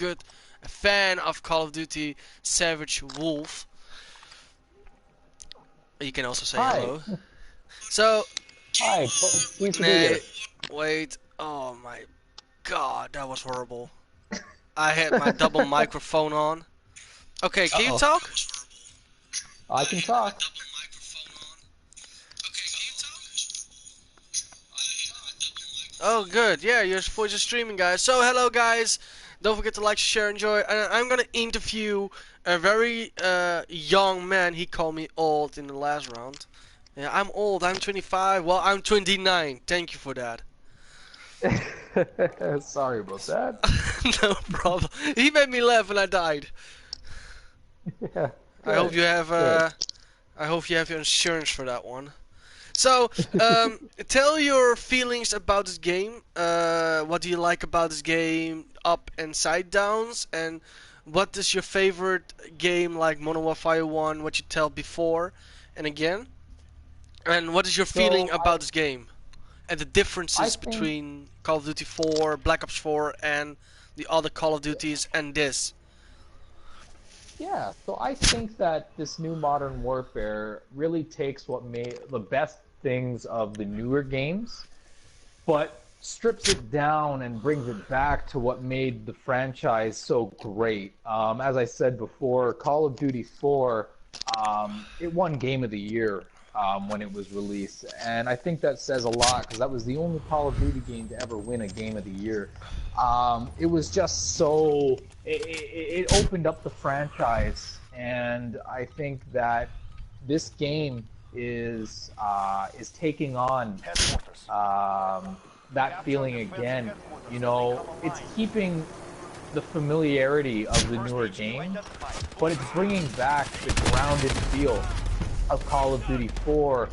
good fan of Call of Duty Savage Wolf. You can also say Hi. hello. So, Hi. Pleased to be nay, here. wait. Oh my god, that was horrible. I had my double microphone on. Okay, can you Uh-oh. talk? I can talk. Oh, good. Yeah, your voice is streaming, guys. So, hello, guys. Don't forget to like, share, enjoy. And I'm gonna interview a very young man. He called me old in the last round. Yeah, I'm old. I'm 25. Well, I'm 29. Thank you for that. Sorry about that. No problem. He made me laugh and I died. Yeah, I hope good. you have Good. I hope you have your insurance for that one. So, tell your feelings about this game. What do you like about this game? Up and side downs, and what is your favorite game like Modern Warfare 1? What you tell before and again, and what is your feeling So about this game and the I differences think between Call of Duty 4, Black Ops 4, and the other Call of Duties and this? yeah, so I think that this new modern warfare really takes what made the best things of the newer games, but strips it down and brings it back to what made the franchise so great. As I said before, Call of Duty 4, it won Game of the Year when it was released, and I think that says a lot because that was the only Call of Duty game to ever win a Game of the Year. It was just so it opened up the franchise, and I think that this game is taking on that feeling again. You know, it's keeping the familiarity of the newer games, but it's bringing back the grounded feel of Call of Duty 4,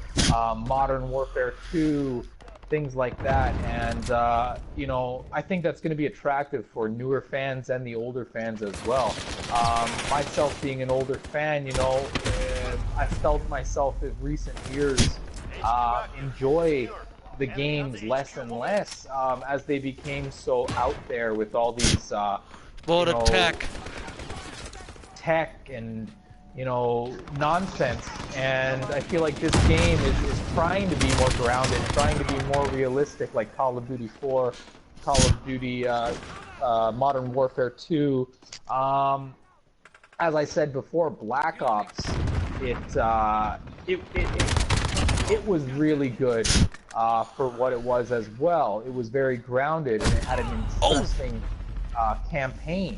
Modern Warfare 2, things like that. And, you know, I think that's going to be attractive for newer fans and the older fans as well. Myself being an older fan, you know, I felt myself in recent years enjoy the games less and less as they became so out there with all these, you What know, attack? tech and nonsense. And I feel like this game is trying to be more grounded, trying to be more realistic, like Call of Duty 4, Call of Duty Modern Warfare 2. As I said before, Black Ops, it was really good for what it was as well. It was very grounded and it had an Oh, interesting campaign.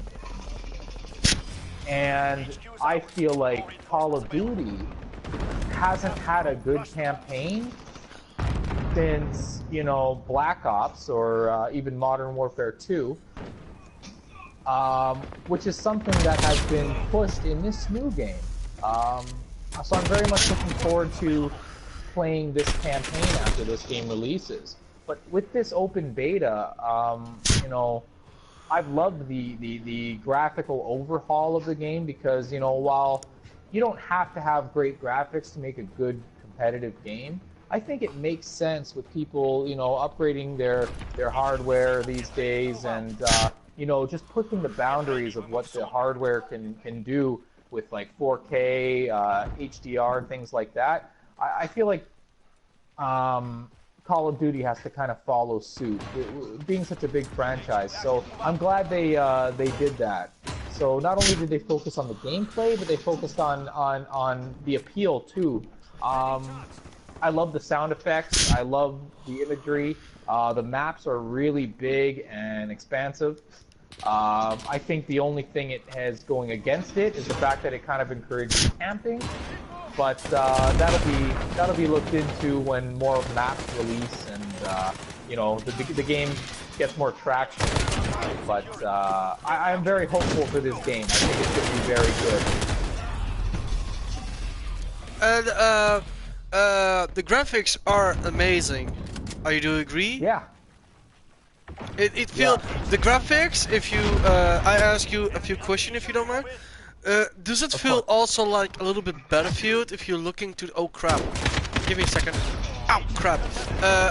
And I feel like Call of Duty hasn't had a good campaign since, you know, Black Ops or even Modern Warfare 2, which is something that has been pushed in this new game. So I'm very much looking forward to playing this campaign after this game releases. But with this open beta, you know, I've loved the graphical overhaul of the game because, you know, while you don't have to have great graphics to make a good competitive game, I think it makes sense with people, you know, upgrading their hardware these days and, you know, just pushing the boundaries of what the hardware can do with like 4K, HDR, things like that. I feel like Call of Duty has to kind of follow suit, being such a big franchise. So I'm glad they did that. So not only did they focus on the gameplay, but they focused on the appeal too. I love the sound effects. I love the imagery. The maps are really big and expansive. I think the only thing it has going against it is the fact that it kind of encourages camping, but that'll be looked into when more maps release and you know the game gets more traction. But I'm very hopeful for this game. I think it's going to be very good. and the graphics are amazing. Are you do agree? Yeah, It feel yeah, the graphics. If you, I ask you a few questions if you don't mind. Does it of feel course. also like a little bit Battlefield if you're looking to? Oh crap! Give me a second. Ow crap!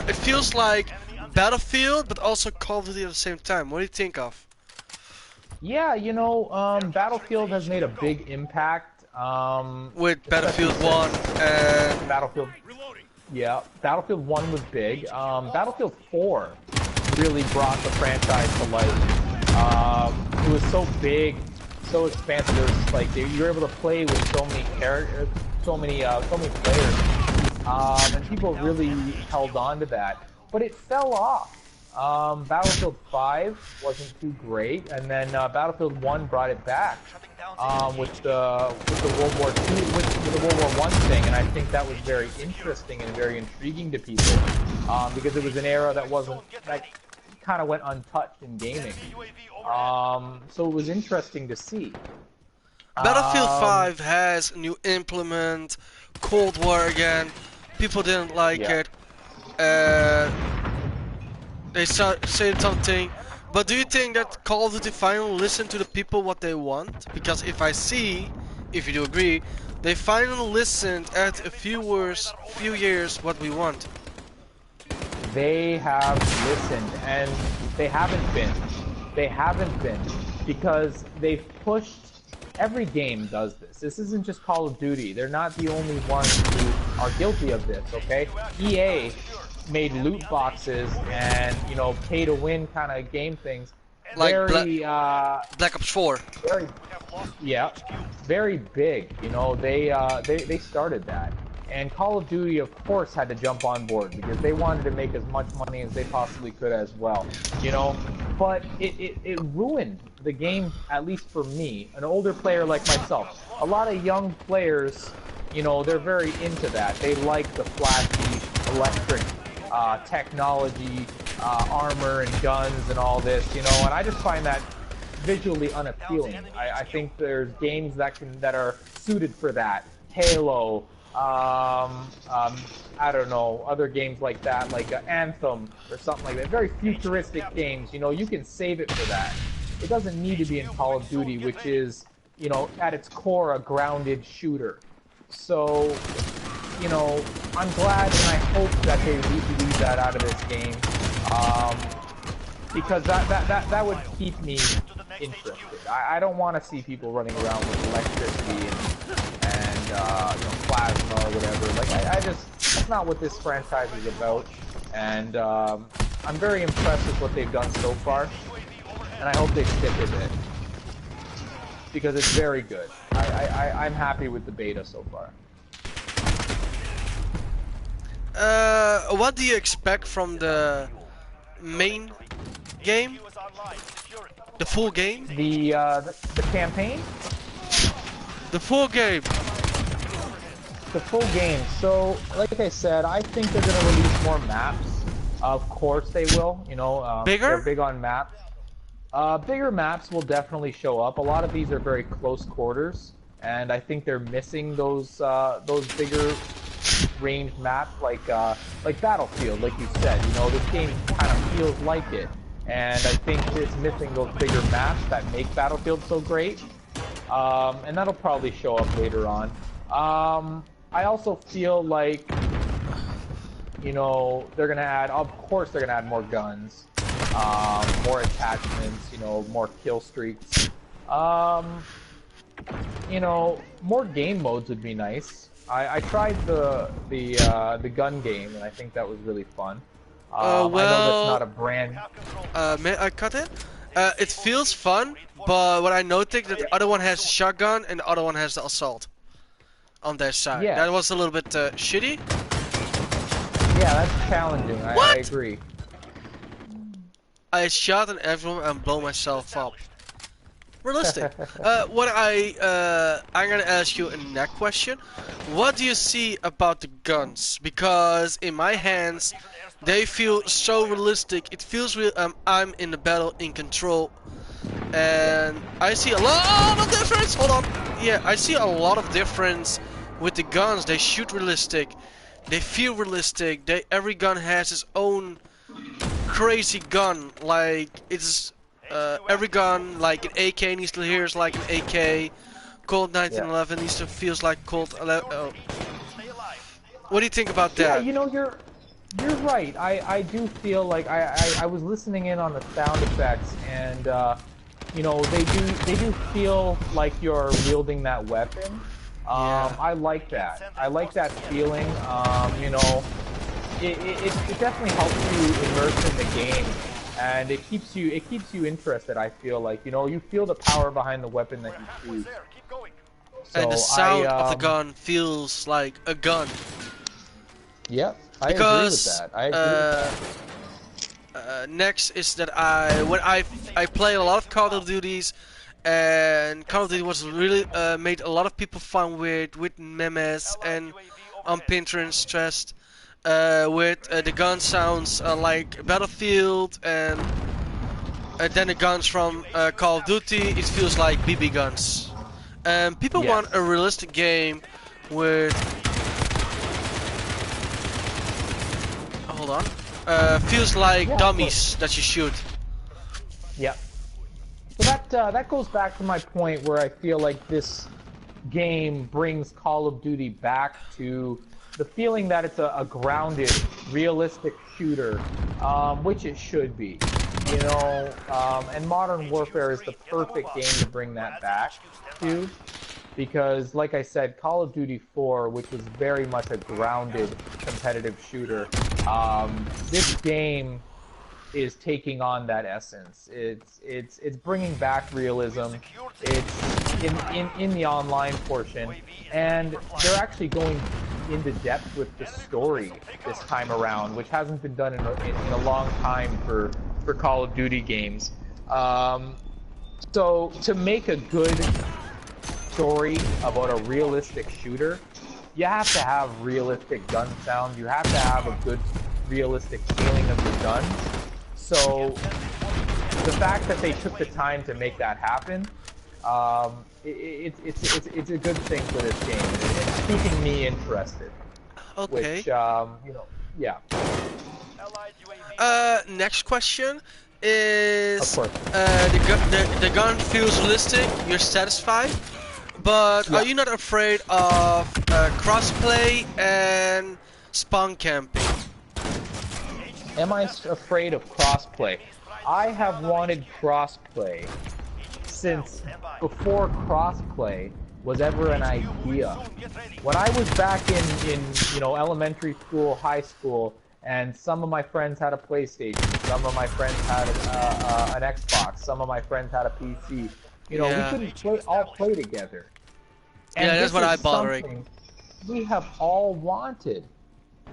It feels like Battlefield, but also Call of Duty at the same time. What do you think of? Yeah, you know, Battlefield has made a big impact, with especially Battlefield 1 since and Battlefield. Yeah, Battlefield 1 was big. Battlefield 4 really brought the franchise to life. It was so big, so expansive. There's like you were able to play with so many characters, so many players, and people really held on to that. But it fell off. Battlefield 5 wasn't too great, and then Battlefield 1 brought it back with the World War II with the World War One thing, and I think that was very interesting and very intriguing to people because it was an era that kind of went untouched in gaming. So it was interesting to see. Battlefield Um, 5 has a new implement, Cold War again. People didn't like yeah. it. They said something. But do you think that Call of Duty finally listened to the people what they want? Because if you do agree, they finally listened at a few years what we want. They have listened, and they haven't been. They haven't been because they've pushed. Every game does this. This isn't just Call of Duty. They're not the only ones who are guilty of this. Okay, EA made loot boxes and pay to win kind of game things Like very Black Ops 4. very yeah, very big. They started that. And Call of Duty, of course, had to jump on board because they wanted to make as much money as they possibly could as well. But it ruined the game, at least for me, an older player like myself. A lot of young players, they're very into that. They like the flashy, electric technology, armor and guns and all this, and I just find that visually unappealing. I think there's games that are suited for that. Halo, I don't know, other games like that, like Anthem or something like that. Very futuristic games, you can save it for that. It doesn't need to be in Call of Duty, which is, at its core a grounded shooter. So, I'm glad and I hope that they leave that out of this game, because that would keep me interested. I don't want to see people running around with electricity and plasma or whatever. Like that's not what this franchise is about. And I'm very impressed with what they've done so far, and I hope they stick with it because it's very good. I'm happy with the beta so far. What do you expect from the main game? The full game? The campaign? The full game. The full game. So, like I said, I think they're gonna release more maps. Of course they will. Bigger? They're big on maps. Bigger maps will definitely show up. A lot of these are very close quarters, and I think they're missing those bigger ranged maps like Battlefield, like you said. This game kind of feels like it, and I think it's missing those bigger maps that make Battlefield so great. And that'll probably show up later on. I also feel like they're gonna add. Of course, they're gonna add more guns, more attachments. More kill streaks. More game modes would be nice. I tried the gun game, and I think that was really fun. I know that's not a brand. May I cut it? It feels fun, but what I noticed that the other one has the shotgun and the other one has the assault on their side. Yeah. That was a little bit shitty. Yeah, that's challenging. I agree. I shot at everyone and blow myself up. Realistic. I'm gonna ask you a next question. What do you see about the guns? Because in my hands, they feel so realistic. It feels real. I'm in the battle, in control, and I see a lot of difference. Hold on. Yeah, I see a lot of difference with the guns. They shoot realistic. They feel realistic. Every gun has its own crazy gun. Like it's. Every gun, like an AK needs to hear like an AK. Colt 1911 needs to feels like Colt 11. Oh. What do you think about that? Yeah, you're right. I do feel like I was listening in on the sound effects, and you know, they do feel like you're wielding that weapon. Yeah. I like that. I like that feeling. You know, it definitely helps you immerse in the game, and it keeps you interested. I feel like, you know, you feel the power behind the weapon that you choose. And the So sound of the gun feels like a gun. yep, I agree with Because that. I agree with that. next is that when I play a lot of Call of Duties, and Call of Duty was really made a lot of people fun with memes and on Pinterest with the gun sounds like Battlefield, and then the guns from Call of Duty, it feels like BB guns. People Yes. want a realistic game with. Hold on. Feels like Yeah, of dummies that you shoot. Yep. So that goes back to my point where I feel like this game brings Call of Duty back to the feeling that it's a grounded, realistic shooter, which it should be. You know, and Modern Warfare is the perfect game to bring that back to, because, like I said, Call of Duty 4, which was very much a grounded, competitive shooter, this game is taking on that essence. It's bringing back realism. It's in the online portion, and they're actually going into depth with the story this time around, which hasn't been done in a long time for Call of Duty games. So to make a good story about a realistic shooter, you have to have realistic gun sounds. You have to have a good realistic feeling of the guns. So the fact that they took the time to make that happen, it's a good thing for this game. It's keeping me interested. Okay. Which, you know, yeah. Next question is Of course. the gun feels realistic. You're satisfied, but Yeah. are you not afraid of crossplay and spawn camping? Am I afraid of crossplay? I have wanted crossplay since before crossplay was ever an idea. When I was back in you know, elementary school, high school, and some of my friends had a PlayStation, some of my friends had an Xbox, some of my friends had a PC. You know, Yeah. we couldn't all play together. And Yeah, that's this what is I bothering. something we have all wanted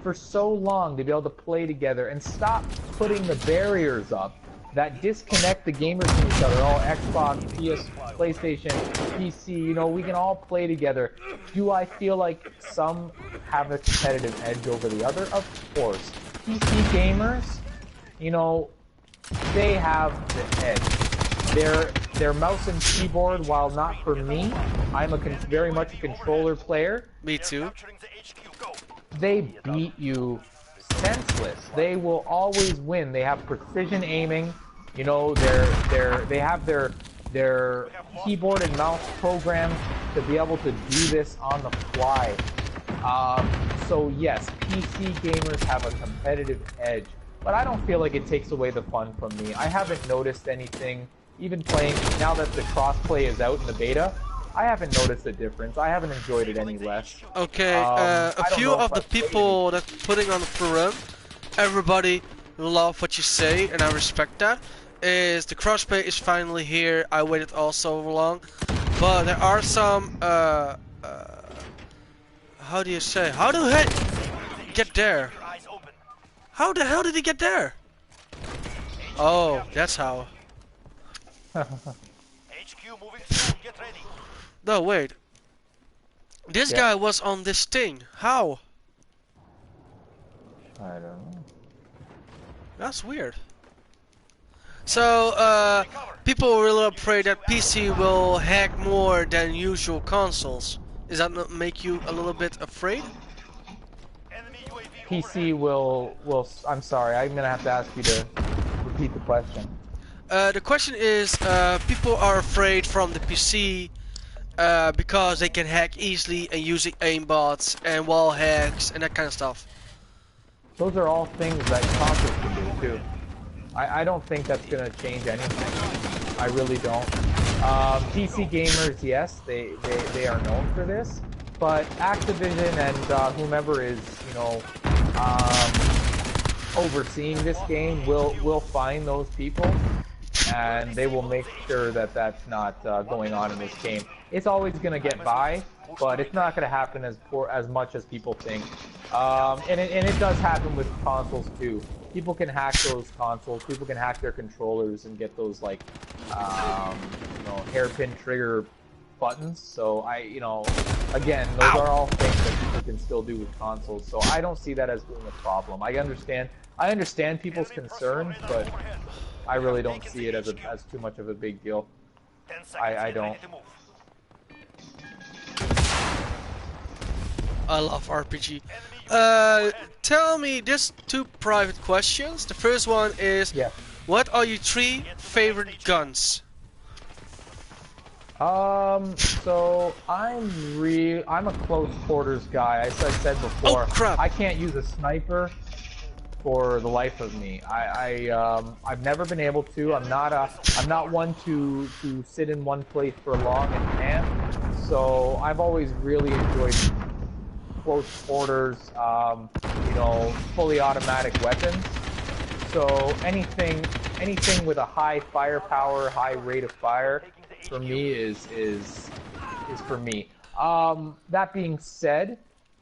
for so long, to be able to play together and stop putting the barriers up that disconnect the gamers from each other. Oh, Xbox, PS, PlayStation, PC, you know, we can all play together. Do I feel like some have a competitive edge over the other? Of course. PC gamers, you know, they have the edge. Their mouse and keyboard, while not for me, I'm very much a controller player. Me too. They beat you senseless. They will always win. They have precision aiming. You know, they have their keyboard and mouse programs to be able to do this on the fly. So yes, PC gamers have a competitive edge, but I don't feel like it takes away the fun from me. I haven't noticed anything, even playing, now that the crossplay is out in the beta, I haven't noticed a difference. I haven't enjoyed it any less. Okay, a few of the people that putting on the forum, everybody love what you say, and I respect that. Is the crossplay is finally here? I waited all so long, but there are some. How do you say? How do he get there? How the hell did he get there? Oh, that's how. No, wait. This Yeah. guy was on this thing. How? I don't know. That's weird. So, people are really afraid that PC will hack more than usual consoles. Does that not make you a little bit afraid? PC will. I'm sorry. I'm gonna have to ask you to repeat the question. The question is, people are afraid from the PC because they can hack easily and using aimbots and wall hacks and that kind of stuff. Those are all things that consoles can do too. I don't think that's gonna change anything. I really don't. PC gamers, yes, they are known for this, but Activision and whomever is, you know, overseeing this game will find those people, and they will make sure that that's not going on in this game. It's always going to get by, but it's not going to happen as much as people think. And it does happen with consoles too. People can hack those consoles. People can hack their controllers and get those like, you know, hairpin trigger buttons. So again, those are all things that people can still do with consoles. So I don't see that as being a problem. I understand people's concerns, but I really don't see it as too much of a big deal. I don't. I love RPG. Tell me just two private questions. The first one is, yeah. What are your 3 favorite guns? So I'm a close quarters guy. As I said before, oh, crap. I can't use a sniper for the life of me. I've never been able to. I'm not one to sit in one place for long and camp. So I've always really enjoyed close quarters, you know, fully automatic weapons. So anything with a high firepower, high rate of fire, for me is for me. That being said,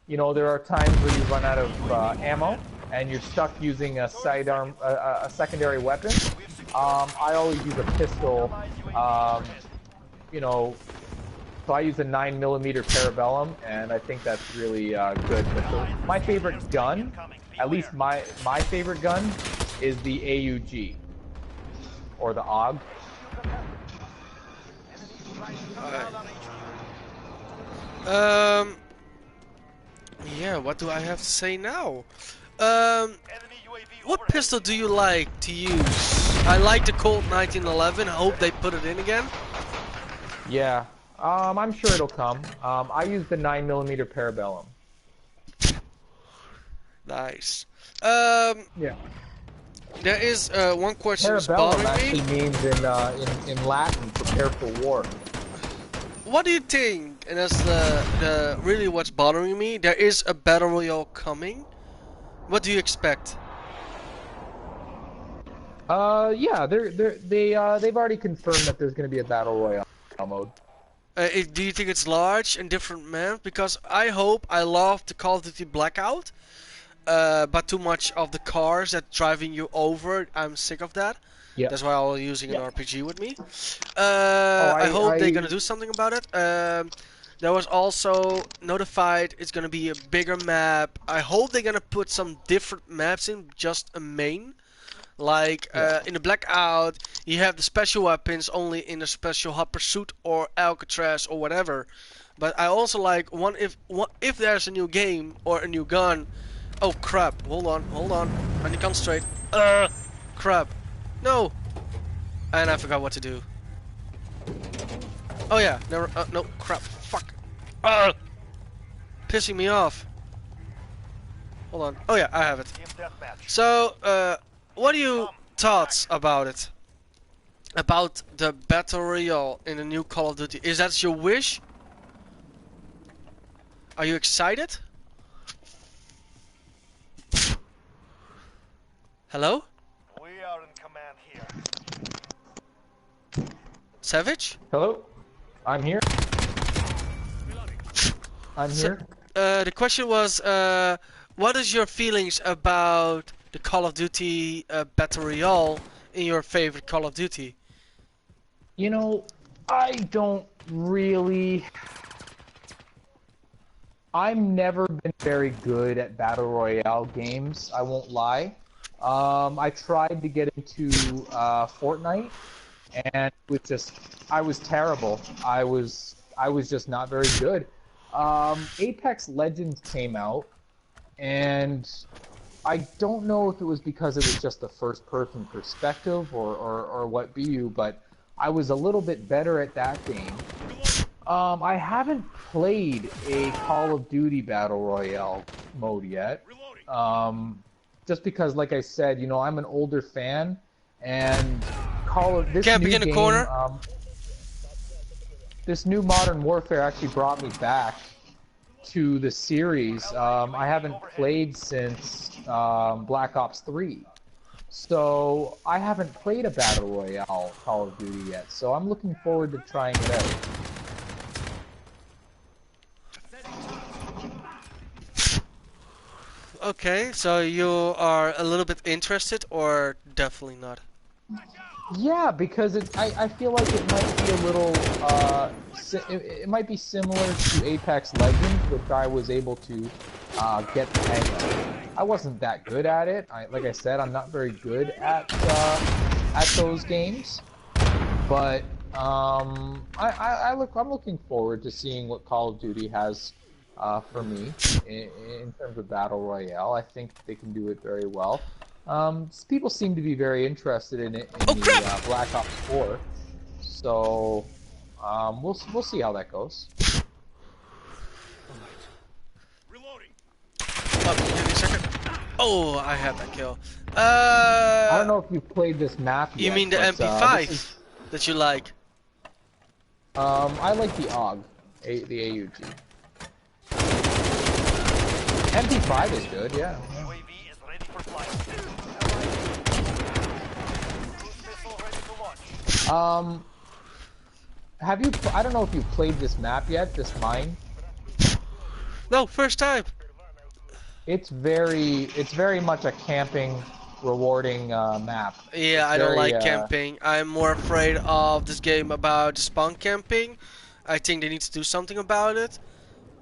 you know, there are times where you run out of ammo and you're stuck using a sidearm, a secondary weapon. I always use a pistol. You know, so I use a 9mm Parabellum, and I think that's really good. But my favorite gun, at least my favorite gun, is the AUG or the AUG. Yeah, what do I have to say now? What pistol do you like to use? I like the Colt 1911. I hope they put it in again. Yeah, I'm sure it'll come. I use the 9mm Parabellum. Nice. Yeah. There is one question that's Parabellum bothering me. actually means in Latin, prepare for war. What do you think? And that's the really what's bothering me. There is a battle royale coming. What do you expect? Yeah, they've already confirmed that there's going to be a battle royale mode. Do you think it's large and different maps? Because I love the Call of Duty Blackout, but too much of the cars that driving you over. I'm sick of that. Yeah. That's why I was using an RPG with me. I I hope they're gonna do something about it. There was also notified it's gonna be a bigger map. I hope they're gonna put some different maps in, just a main. Like in the Blackout, you have the special weapons only in a special hot pursuit or Alcatraz or whatever. But I also like if there's a new game or a new gun. Oh crap! Hold on. I need to concentrate. Crap. No. And I forgot what to do. Oh yeah. No crap. Fuck. Pissing me off. Hold on. Oh yeah, I have it. So, what are your thoughts about it? About the Battle Royale in the new Call of Duty? Is that your wish? Are you excited? Hello? We are in command here. Savage? Hello? I'm here. I'm here. The question was, what is your feelings about the Call of Duty Battle Royale in your favorite Call of Duty? You know, I don't really... I've never been very good at Battle Royale games, I won't lie. I tried to get into Fortnite, and I was terrible. I was just not very good. Apex Legends came out, and I don't know if it was because it was just a first-person perspective or what be you, but I was a little bit better at that game. I haven't played a Call of Duty Battle Royale mode yet. Just because, like I said, you know, I'm an older fan, and this Camping new in the game, corner. this new Modern Warfare actually brought me back to the series. I haven't played since Black Ops 3. So I haven't played a Battle Royale Call of Duty yet, so I'm looking forward to trying it out. Okay, so you are a little bit interested, or definitely not? Yeah, because I feel like it might be a little, it might be similar to Apex Legends, which I was able to get the hang of. I wasn't that good at it. Like I said, I'm not very good at those games. But I'm looking forward to seeing what Call of Duty has for me in terms of Battle Royale. I think they can do it very well. People seem to be very interested in it in Oh the crap! Black Ops 4. So we'll see how that goes. Oh, give me a second. Oh, I had that kill. I don't know if you've played this map yet. You mean the but, MP5 that you like? I like the the AUG. MP5 is good, yeah. UAV is ready for flight. Cruise missile ready to launch. Have you? I don't know if you've played this map yet. This mine. No, first time. It's very much a camping, rewarding map. Yeah, It's I don't very, like camping. I'm more afraid of this game about spawn camping. I think they need to do something about it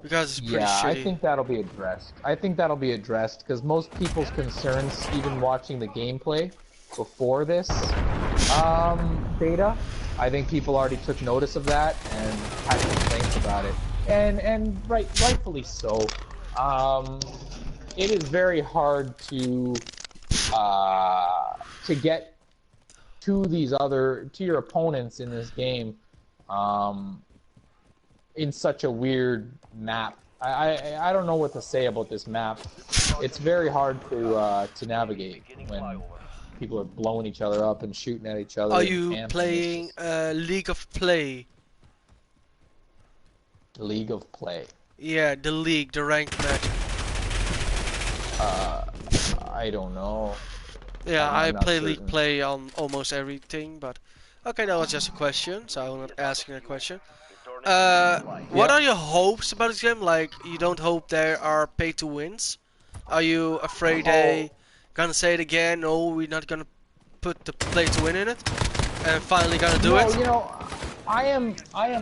because it's pretty Yeah, I shitty. think that'll be addressed. I think that'll be addressed because most people's concerns, even watching the gameplay before this beta, I think people already took notice of that and had complaints about it, and rightfully so. It is very hard to get to your opponents in this game in such a weird map. I don't know what to say about this map. It's very hard to navigate when people are blowing each other up and shooting at each other. Are and you camping. playing League of Play? League of Play? Yeah, the league, the ranked match. I don't know. Yeah, I'm I not play certain. League Play on almost everything, but okay, that was just a question, so I'm not asking a question. What are your hopes about this game? Like, you don't hope there are pay-to-wins? Are you afraid they gonna say it again? No, we're not gonna put the play-to-win in it, and finally gonna do it? You know, I am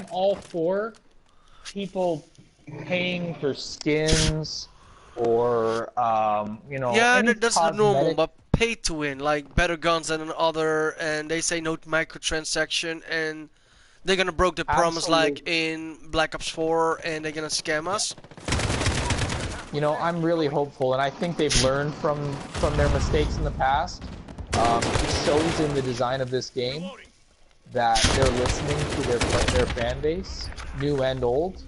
all for people paying for skins or you know, Yeah, any that's the normal, cosmetic. but pay-to-win, like better guns than another, and they say no microtransaction, and they're gonna broke the promise like Absolutely. in Black Ops 4, and they're gonna scam us. You know, I'm really hopeful, and I think they've learned from their mistakes in the past. It shows in the design of this game that they're listening to their fan base, new and old.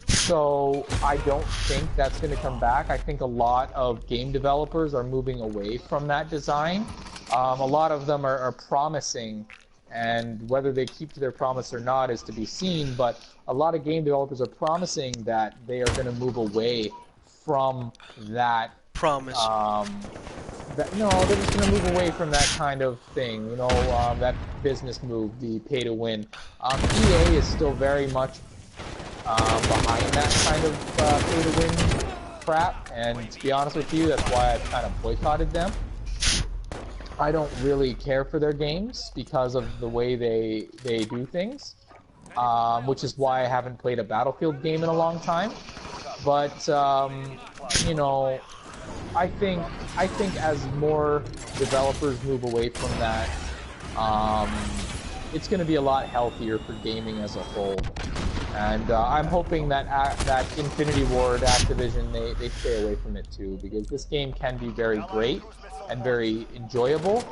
So I don't think that's going to come back. I think a lot of game developers are moving away from that design. A lot of them are promising, and whether they keep to their promise or not is to be seen, but a lot of game developers are promising that they are going to move away from that. Promise. No, they're just going to move away from that kind of thing, you know, that business move, the pay-to-win. EA is still very much behind that kind of pay-to-win crap, and to be honest with you, that's why I've kind of boycotted them. I don't really care for their games because of the way they do things, which is why I haven't played a Battlefield game in a long time. But you know, I think as more developers move away from that, it's going to be a lot healthier for gaming as a whole. And I'm hoping that that Infinity Ward Activision, they stay away from it too, because this game can be very great and very enjoyable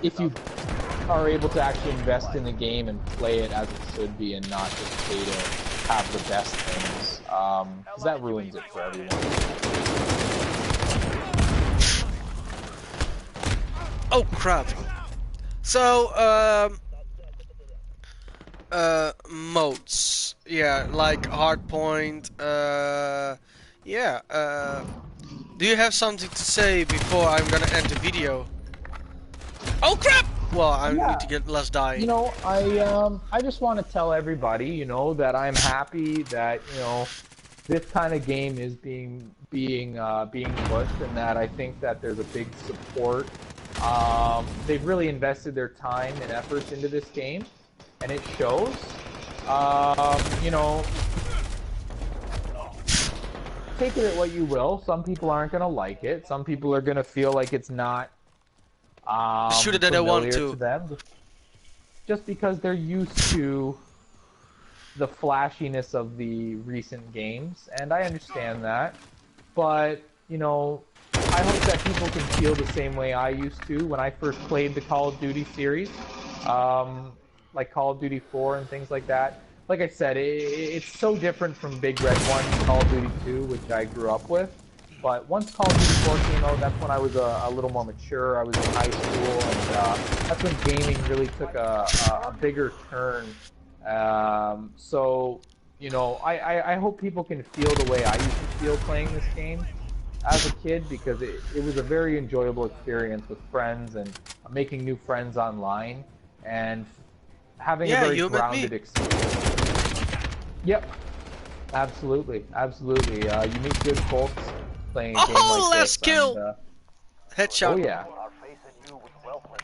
if you are able to actually invest in the game and play it as it should be, and not just pay to have the best things, because that ruins it for everyone. Oh crap. So, modes. Yeah, like hardpoint. Yeah. Do you have something to say before I'm gonna end the video? Oh crap! Well, I need Yeah, to get less die. I just want to tell everybody, that I'm happy that, this kind of game is being pushed, and that I think that there's a big support. They've really invested their time and efforts into this game, and it shows. You know, take it at what you will. Some people aren't gonna like it. Some people are gonna feel like it's not Shoot it that I want familiar to to. them, just because they're used to the flashiness of the recent games, and I understand that. But, I hope that people can feel the same way I used to when I first played the Call of Duty series, like Call of Duty 4 and things like that. Like I said, it's so different from Big Red 1 and Call of Duty 2, which I grew up with. But once Call of Duty 4 came out, that's when I was a little more mature. I was in high school, and that's when gaming really took a bigger turn. So, I hope people can feel the way I used to feel playing this game as a kid, because it was a very enjoyable experience with friends and making new friends online and having a Yeah, very you met me. grounded experience. Yep, absolutely, absolutely. You meet good folks playing a game Oh, like last this, and kill! oh Headshot. yeah, Are facing you with wealthless.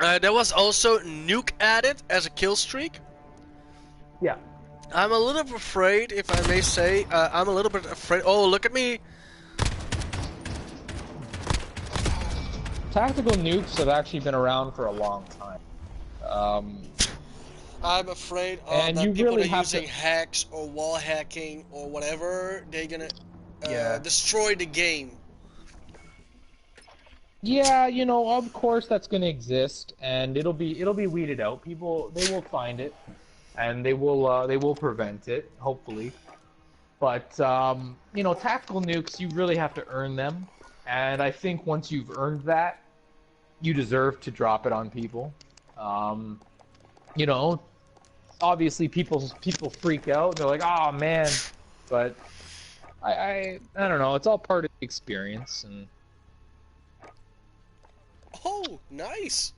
Um, there was also nuke added as a kill streak. yeah. I'm a little bit afraid, if I may say. I'm a little bit afraid. Oh, look at me! Tactical nukes have actually been around for a long time. I'm afraid And that you people really are have using to, hacks or wall hacking or whatever. They're gonna yeah. destroy the game. Yeah, of course that's going to exist, and it'll be weeded out. People, they will find it, and they will prevent it, hopefully. But tactical nukes, you really have to earn them, and I think once you've earned that, you deserve to drop it on people. Um, you know, Obviously people freak out. They're like, "Oh man," but I don't know. It's all part of the experience, and Oh, nice!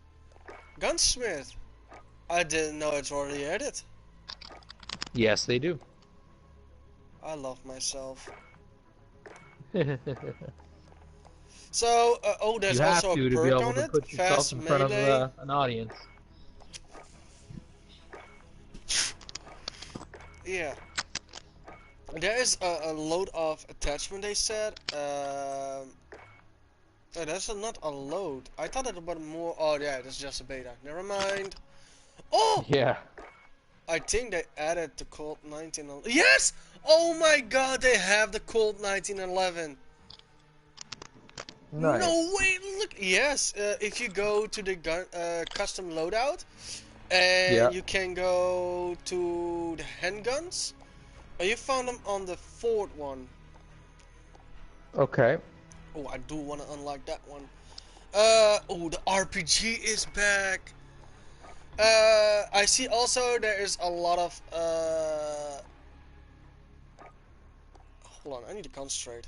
Gunsmith. I didn't know it's already added. yes, they do. I love myself. So, oh, there's You have also a to be perk able on to it. put yourself Fast in front of melee. an audience. Yeah. There is a load of attachment, they said. Oh, that's not a load. I thought it was more. Oh, yeah, that's just a beta. Never mind. Oh! Yeah. I think they added the Colt 1911. Yes! Oh my god, they have the Colt 1911. No Nice. way, look. Yes, if you go to the gun, custom loadout, and Yeah. you can go to the handguns. You found them on the Ford one. Okay. Oh, I do want to unlock that one. Oh, the RPG is back. I see also there is a lot of, hold on, I need to concentrate.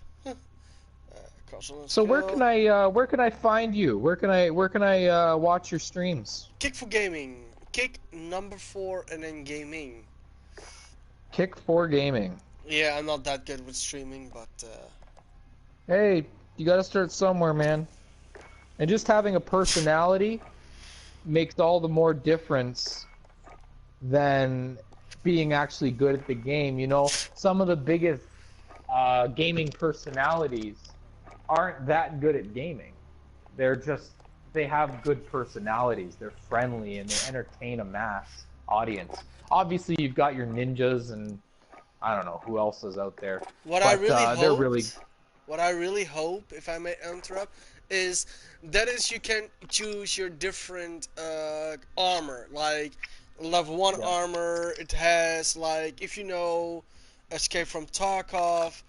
Castle and So skill. where can I find you? Where can I watch your streams? Kick for gaming. Kick number 4 and then gaming. Kick4 Gaming. Yeah, I'm not that good with streaming, but, Hey, you got to start somewhere, man. And just having a personality makes all the more difference than being actually good at the game. Some of the biggest gaming personalities aren't that good at gaming. They have good personalities. They're friendly and they entertain a mass audience. Obviously, you've got your ninjas and I don't know who else is out there, what I but really they're really hoped, what I really hope, if I may interrupt, is that is you can choose your different armor. Like level 1 armor, it has like if you know Escape from Tarkov,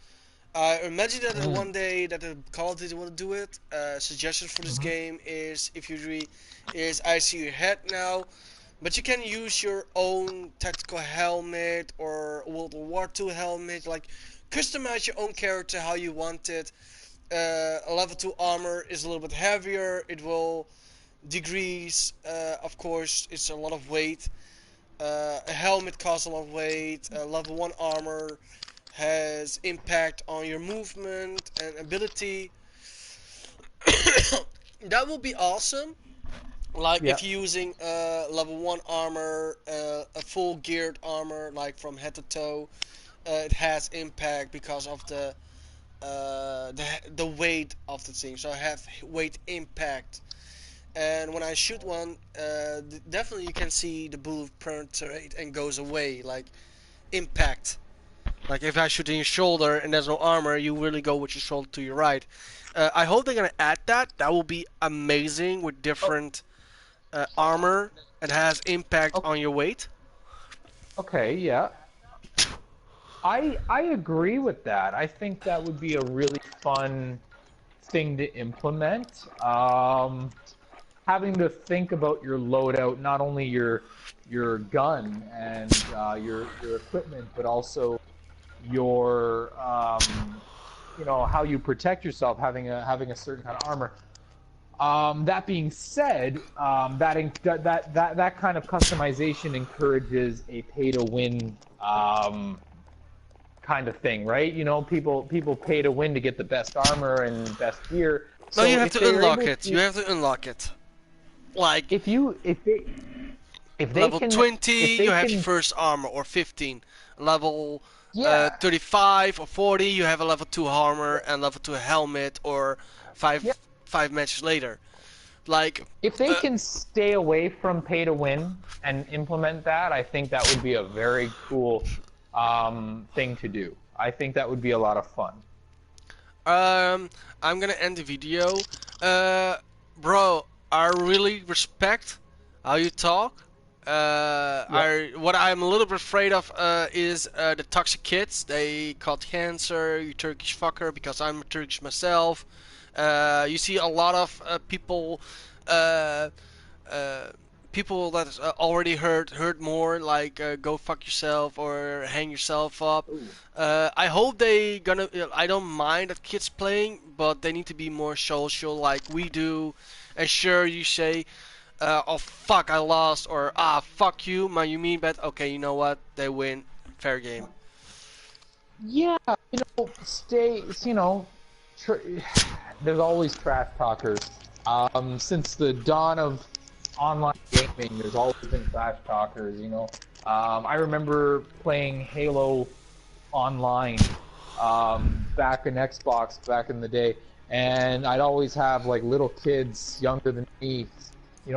I imagine that Mm. one day that the Call of Duty will do it. Suggestions for this Hmm. game is if you read is I see your head now, but you can use your own tactical helmet or World War II helmet. Like customize your own character how you want it. A level 2 armor is a little bit heavier. It will decrease. Of course, it's a lot of weight. A helmet costs a lot of weight. Level 1 armor has impact on your movement and ability. That will be awesome. Like Yeah. if you're using level 1 armor, a full geared armor, like from head to toe, it has impact because of the weight of the thing. So I have weight impact. And when I shoot one, definitely you can see the bullet penetrate and goes away, like impact. Like if I shoot in your shoulder and there's no armor, you really go with your shoulder to your right. I hope they're gonna add that. That will be amazing with Oh, different armor and has impact o- on your weight. okay. Yeah. I agree with that. I think that would be a really fun thing to implement. Having to think about your loadout, not only your gun and your equipment, but also your how you protect yourself, having a certain kind of armor. That being said, that kind of customization encourages a pay to win kind of thing, right? People pay to win to get the best armor and best gear. No, So you have if to they are unlock able it. You to, have to unlock it. Like if they level can, 20, if you they have your can, first armor, or 15. Level yeah, 35 or 40, you have a level 2 armor yeah, and level 2 helmet, or five yeah. five matches later. Like, If they uh, can stay away from pay to win and implement that, I think that would be a very cool thing to do. I think that would be a lot of fun. um, I'm gonna end the video. Uh, Bro, I really respect how you talk. Yeah, What I'm a little bit afraid of is the toxic kids. They caught cancer, you Turkish fucker, because I'm Turkish myself. You see a lot of uh, uh, people that already heard more, like go fuck yourself or hang yourself up. ooh, I hope they gonna. I don't mind that kids playing, but they need to be more social, like we do. And sure, you say, "Oh fuck, I lost," or "Ah fuck you, man, you mean bad." Okay, you know what? They win. Fair game. yeah. Stay. Tr- there's always trash talkers. Since the dawn of online gaming, there's always been trash talkers. I remember playing Halo online back in Xbox back in the day, and I'd always have like little kids younger than me,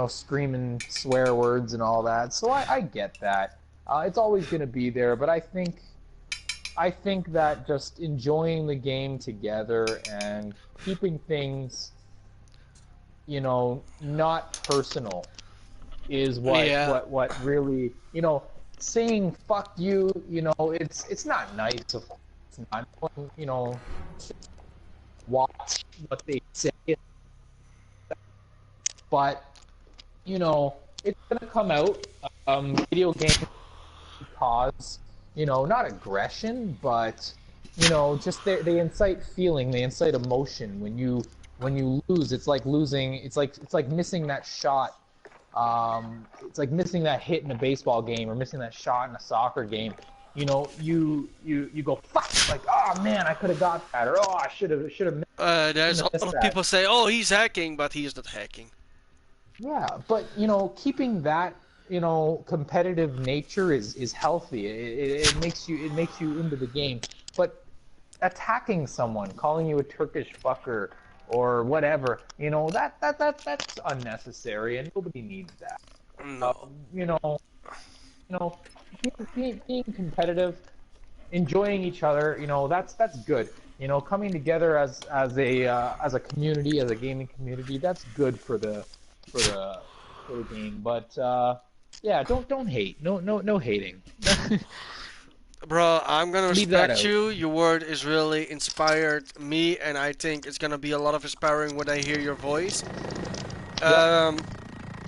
screaming swear words and all that. So I get that. It's always going to be there, but I think that just enjoying the game together and keeping things, not personal is what Yeah. what what really, saying fuck you, it's not nice, of course. It's not. Watch what they say, but it's gonna come out. Video games cause, not aggression, but just they incite feeling, they incite emotion. When you lose, it's like losing. It's like missing that shot. It's like missing that hit in a baseball game or missing that shot in a soccer game. You go fuck, like, oh man, I could have got that, or oh, I should have There's a shouldn't have lot missed of people that. say, "Oh, he's hacking," but he's not hacking. Yeah, but keeping that competitive nature is healthy. It makes you into the game. But attacking someone, calling you a Turkish fucker or whatever, that's unnecessary, and nobody needs that. No. You know, you know, being competitive, enjoying each other, that's good. Coming together as a community, as a gaming community, that's good for the for the game. But yeah, don't hate. No hating. Bro, I'm gonna Leave that respect out. you. Your word is really inspired me, and I think it's gonna be a lot of inspiring when I hear your voice. Yep.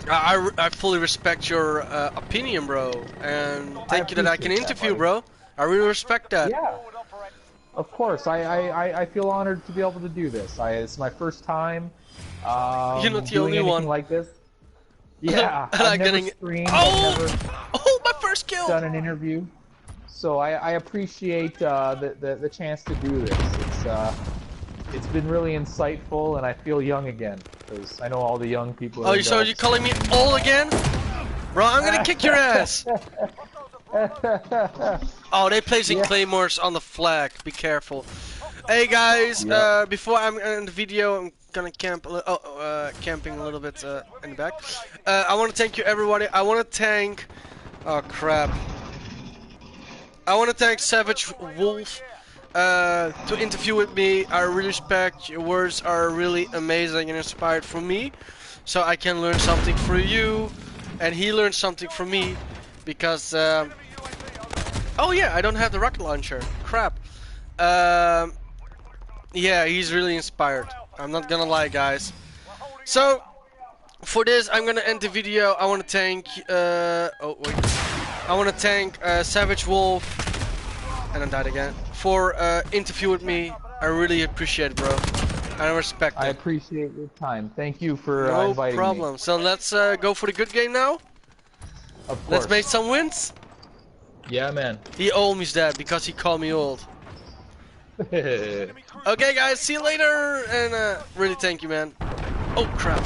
I fully respect your opinion, bro, and I thank you that I can appreciate that, interview, buddy. bro. I really respect that. Yeah. Of course. I feel honored to be able to do this. It's my first time You're not the doing only anything one. like this. And Yeah. I've I'm never getting. streamed. I've never Oh, my first kill. done an interview. So I appreciate the chance to do this. It's been really insightful, and I feel young again because I know all the young people. Oh, so you're calling me old again? Bro, I'm gonna kick your ass. Oh, they placing claymores on the flag. Be careful. Hey guys, Yep. before I'm in the video, I'm gonna camp. Camping a little bit in the back. I want to thank you, everybody. I want to thank. Oh crap. I want to thank Savage Wolf to interview with me. I really respect your words are really amazing and inspired for me, so I can learn something from you, and he learned something from me because. Oh yeah, I don't have the rocket launcher. Crap. Yeah, he's really inspired. I'm not gonna lie, guys. So for this, I'm gonna end the video. I want to thank. Oh wait. I want to thank Savage Wolf, and I died again, for interview with me. I really appreciate it, bro. I respect it. I appreciate your time. Thank you for No inviting problem. me. So let's go for the good game now. Of course. Let's make some wins. Yeah, man. He almost dead because he called me old. Okay, guys, see you later, and really thank you, man. Oh crap!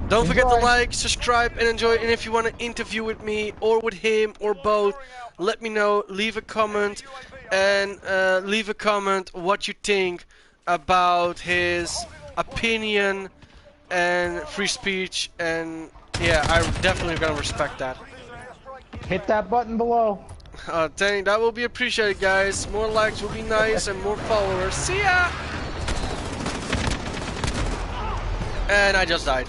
Don't forget to like, subscribe, and enjoy. And if you want to interview with me or with him or both, let me know. Leave a comment, and leave a comment what you think about his opinion and free speech. And yeah, I'm definitely gonna respect that. Hit that button below. Dang, that will be appreciated, guys. More likes will be nice, and more followers. See ya! And I just died.